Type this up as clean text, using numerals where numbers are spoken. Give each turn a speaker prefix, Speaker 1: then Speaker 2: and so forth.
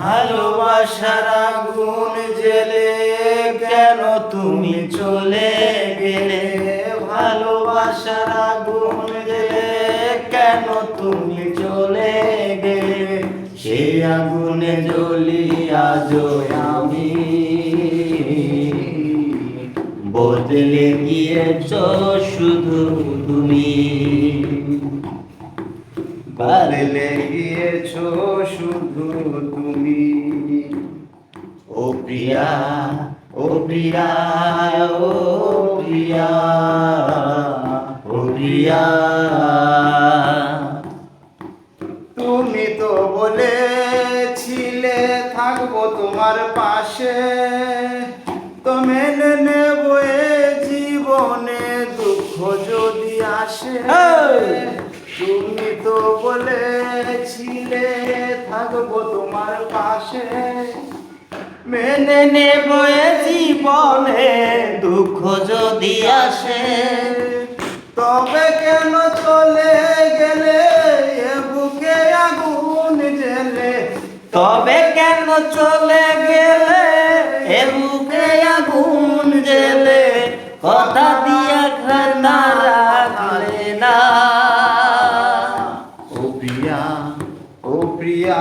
Speaker 1: ভালোবাসার আগুন জ্বেলে কেন তুমি চলে গেলে? ভালোবাসার আগুন জ্বেলে কেন তুমি চলে গেলে? সেই আগুনে জ্বলি আজও আমি, বদলে গিয়েছ শুধু তুমি, বদলে গিয়েছ শুধু তুমি। ও প্রিয়া, ও প্রিয়া, ও প্রিয়া, ও প্রিয়া, তুমি তো বলেছিলে থাকবো তোমার পাশে, তো মেনে নেব এ জীবনে দুঃখ যদি আসে। তুমি তো বলেছিলে থাকবো তোমার পাশে, মেনে নেব এ জীবনে দুঃখ যদি আসে। তবে কেন চলে গেলে এ বুকে আগুন জ্বেলে? তবে কেন চলে গেলে এ বুকে আগুন জ্বেলে? কথা দিয়া খানা রাখলে না। ও প্রিয়া, ও প্রিয়া,